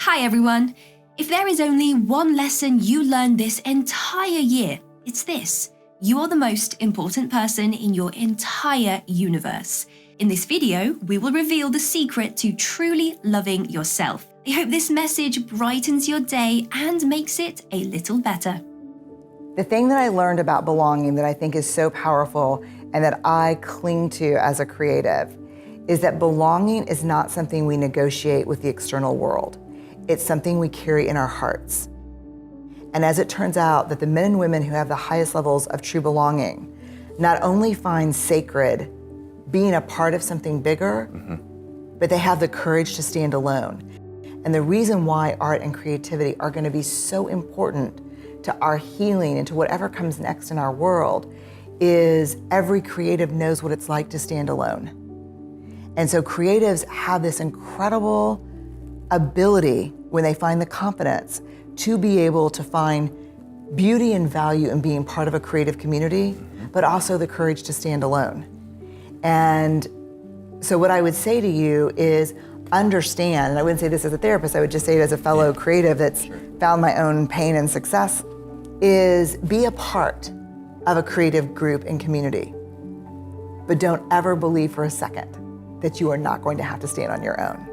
Hi everyone! If there is only one lesson you learned this entire year, it's this. You are the most important person in your entire universe. In this video, we will reveal the secret to truly loving yourself. I hope this message brightens your day and makes it a little better. The thing that I learned about belonging that I think is so powerful and that I cling to as a creative is that belonging is not something we negotiate with the external world. It's something we carry in our hearts. And as it turns out that the men and women who have the highest levels of true belonging not only find sacred being a part of something bigger, but they have the courage to stand alone. And the reason why art and creativity are going to be so important to our healing and to whatever comes next in our world is every creative knows what it's like to stand alone. And so creatives have this incredible ability when they find the confidence to be able to find beauty and value in being part of a creative community, but also the courage to stand alone. And so what I would say to you is understand, and I wouldn't say this as a therapist, I would just say it as a fellow creative that's found my own pain and success, is be a part of a creative group and community. But don't ever believe for a second that you are not going to have to stand on your own.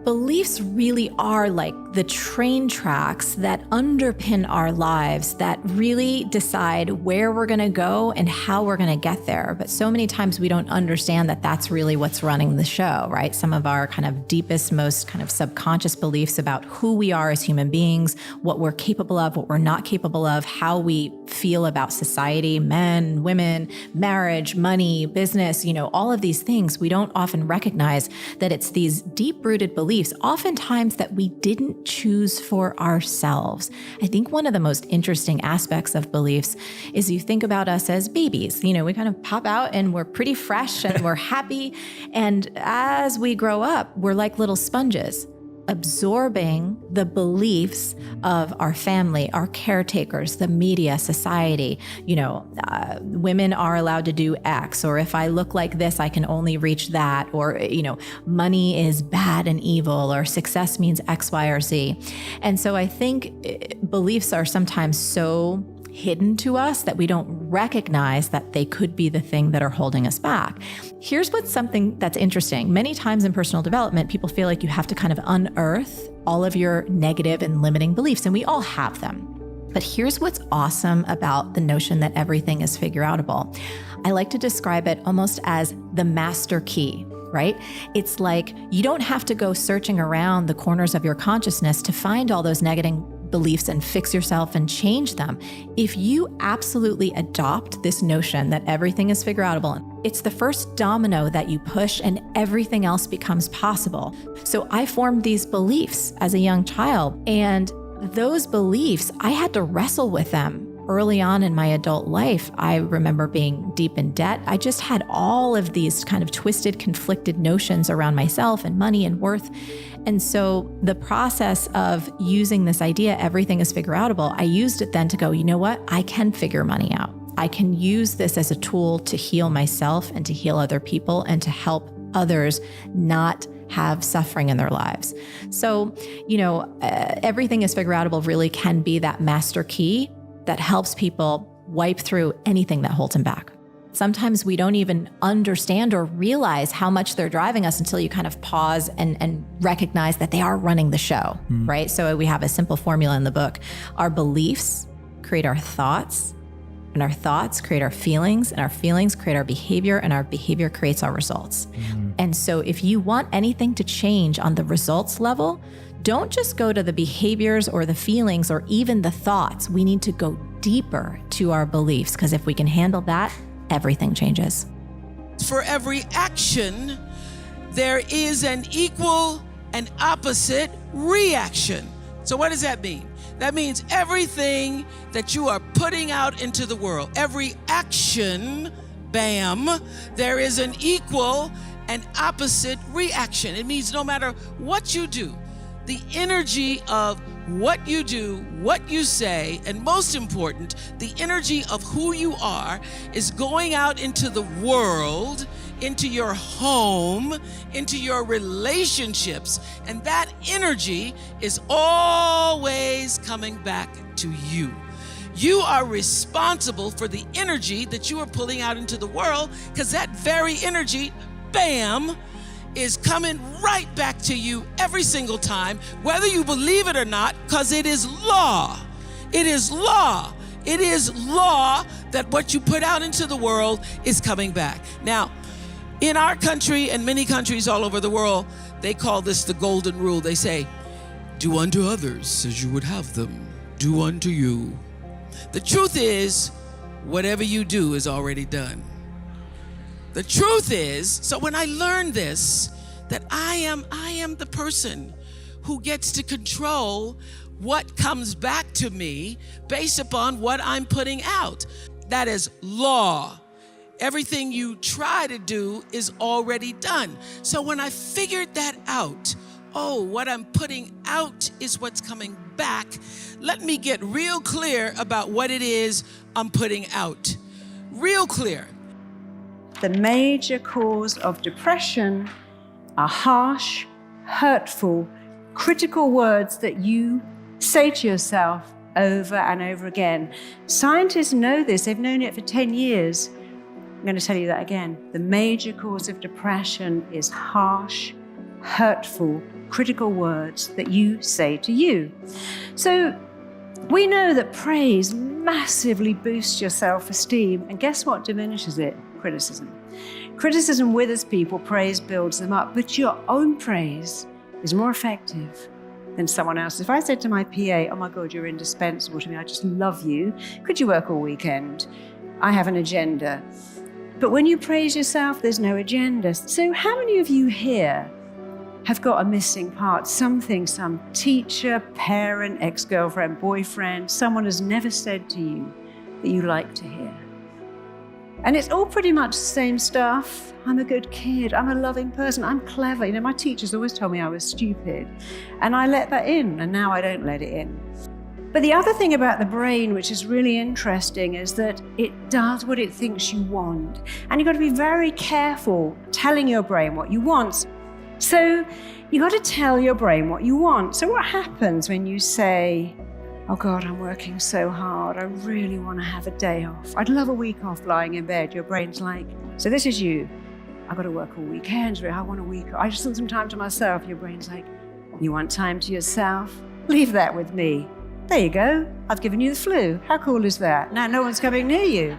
Beliefs really are like the train tracks that underpin our lives, that really decide where we're going to go and how we're going to get there. But so many times we don't understand that that's really what's running the show, right? Some of our kind of deepest, most kind of subconscious beliefs about who we are as human beings, what we're capable of, what we're not capable of, how we feel about society, men, women, marriage, money, business, all of these things. We don't often recognize that it's these deep-rooted beliefs, oftentimes that we didn't choose for ourselves. I think one of the most interesting aspects of beliefs is you think about us as babies. We kind of pop out and we're pretty fresh and we're happy. And as we grow up, we're like little sponges, absorbing the beliefs of our family, our caretakers, the media, society. Women are allowed to do X, or if I look like this, I can only reach that, or, money is bad and evil, or success means X, Y, or Z. And so I think beliefs are sometimes so hidden to us that we don't recognize that they could be the thing that are holding us back. Here's what's something that's interesting. Many times in personal development, people feel like you have to kind of unearth all of your negative and limiting beliefs, and we all have them. But here's what's awesome about the notion that everything is figure-outable. I like to describe it almost as the master key, right? It's like you don't have to go searching around the corners of your consciousness to find all those negative beliefs and fix yourself and change them. If you absolutely adopt this notion that everything is figure-outable, it's the first domino that you push and everything else becomes possible. So I formed these beliefs as a young child, and those beliefs, I had to wrestle with them early on in my adult life. I remember being deep in debt. I just had all of these kind of twisted, conflicted notions around myself and money and worth. And so the process of using this idea, everything is figure-outable, I used it then to go, you know what? I can figure money out. I can use this as a tool to heal myself and to heal other people and to help others not have suffering in their lives. So, everything is figure-outable really can be that master key that helps people wipe through anything that holds them back. Sometimes we don't even understand or realize how much they're driving us until you kind of pause and recognize that they are running the show, right? So we have a simple formula in the book. Our beliefs create our thoughts, and our thoughts create our feelings, and our feelings create our behavior, and our behavior creates our results. And so if you want anything to change on the results level, don't just go to the behaviors or the feelings or even the thoughts. We need to go deeper to our beliefs, because if we can handle that, everything changes. For every action, there is an equal and opposite reaction. So what does that mean? That means everything that you are putting out into the world, every action, bam, there is an equal and opposite reaction. It means no matter what you do, the energy of what you do, what you say, and most important, the energy of who you are is going out into the world into your home, into your relationships, and that energy is always coming back to you. You are responsible for the energy that you are pulling out into the world, because that very energy, bam, is coming right back to you every single time, whether you believe it or not, because it is law. It is law. It is law that what you put out into the world is coming back. Now, in our country and many countries all over the world, they call this the golden rule. They say, do unto others as you would have them do unto you. The truth is, whatever you do is already done. The truth is, so when I learned this, that I am the person who gets to control what comes back to me based upon what I'm putting out. That is law. Everything you try to do is already done. So when I figured that out, oh, what I'm putting out is what's coming back, let me get real clear about what it is I'm putting out. Real clear. The major cause of depression are harsh, hurtful, critical words that you say to yourself over and over again. Scientists know this. They've known it for 10 years. I'm going to tell you that again. The major cause of depression is harsh, hurtful, critical words that you say to you. So we know that praise massively boosts your self-esteem. And guess what diminishes it? Criticism. Criticism withers people, praise builds them up. But your own praise is more effective than someone else. If I said to my PA, oh my God, you're indispensable to me, I just love you. Could you work all weekend? I have an agenda. But when you praise yourself, there's no agenda. So how many of you here have got a missing part? Something, some teacher, parent, ex-girlfriend, boyfriend, someone has never said to you that you like to hear. And it's all pretty much the same stuff. I'm a good kid, I'm a loving person, I'm clever. You know, my teachers always told me I was stupid. And I let that in, and now I don't let it in. But the other thing about the brain, which is really interesting, is that it does what it thinks you want. And you've got to be very careful telling your brain what you want. So you've got to tell your brain what you want. So what happens when you say, oh God, I'm working so hard, I really want to have a day off. I'd love a week off lying in bed. Your brain's like, so this is you. I've got to work all weekend. I want a week. I just want some time to myself. Your brain's like, you want time to yourself? Leave that with me. There you go. I've given you the flu. How cool is that? Now no one's coming near you.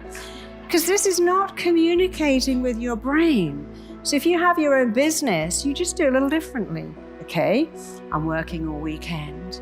Because this is not communicating with your brain. So if you have your own business, you just do it a little differently. Okay, I'm working all weekend.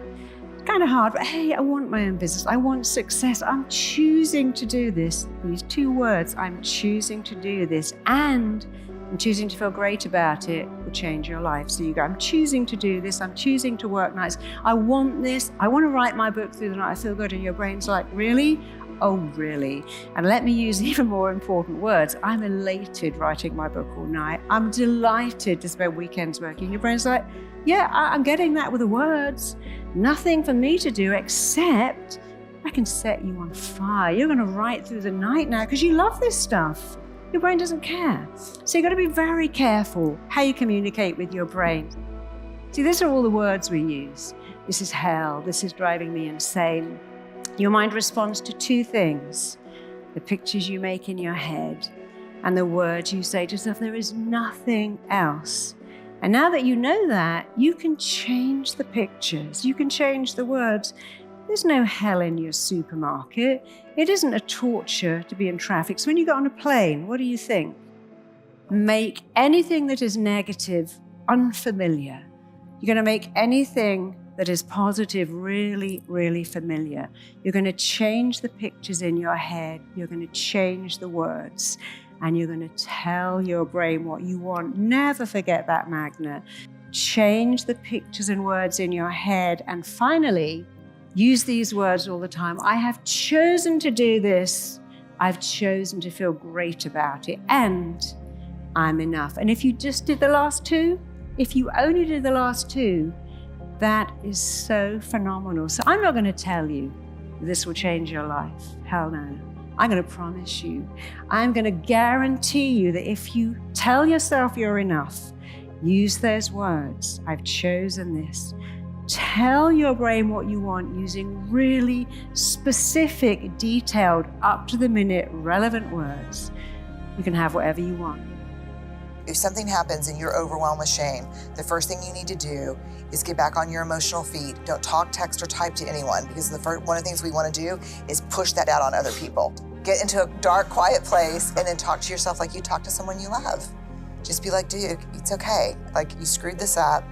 It's kind of hard, but hey, I want my own business. I want success. I'm choosing to do this. These two words, I'm choosing to do this, and I'm choosing to feel great about it, will change your life. So you go, I'm choosing to do this. I'm choosing to work nights. I want this. I want to write my book through the night. I feel good. And your brain's like, really? Oh, really? And let me use even more important words. I'm elated writing my book all night. I'm delighted to spend weekends working. Your brain's like, yeah, I'm getting that with the words. Nothing for me to do except I can set you on fire. You're going to write through the night now because you love this stuff. Your brain doesn't care. So you've got to be very careful how you communicate with your brain. See, these are all the words we use. This is hell. This is driving me insane. Your mind responds to two things: the pictures you make in your head and the words you say to yourself. There is nothing else. And now that you know that, you can change the pictures. You can change the words. There's no hell in your supermarket. It isn't a torture to be in traffic. So when you get on a plane, what do you think? Make anything that is negative unfamiliar. You're going to make anything that is positive really, really familiar. You're going to change the pictures in your head. You're going to change the words. And you're going to tell your brain what you want. Never forget that magnet. Change the pictures and words in your head. And finally, use these words all the time. I have chosen to do this. I've chosen to feel great about it. And I'm enough. And if you just did the last two, if you only did the last two, that is so phenomenal. So I'm not going to tell you this will change your life. Hell no. I'm going to promise you, I'm going to guarantee you that if you tell yourself you're enough, use those words, I've chosen this. Tell your brain what you want using really specific, detailed, up-to-the-minute, relevant words. You can have whatever you want. If something happens and you're overwhelmed with shame, the first thing you need to do is get back on your emotional feet. Don't talk, text, or type to anyone, because one of the things we want to do is push that out on other people. Get into a dark, quiet place and then talk to yourself like you talk to someone you love. Just be like, dude, it's okay. Like, you screwed this up.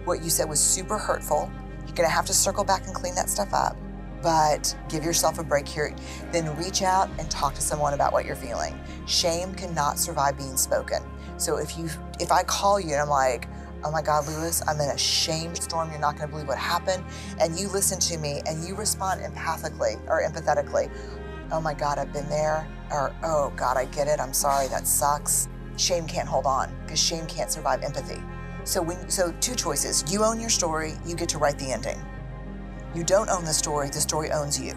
What you said was super hurtful. You're gonna have to circle back and clean that stuff up, but give yourself a break here. Then reach out and talk to someone about what you're feeling. Shame cannot survive being spoken. So if I call you and I'm like, oh my God, Lewis, I'm in a shame storm, you're not gonna believe what happened, and you listen to me and you respond empathically or empathetically, oh my God, I've been there, or oh God, I get it, I'm sorry, that sucks. Shame can't hold on, because shame can't survive empathy. So two choices. You own your story, you get to write the ending. You don't own the story owns you.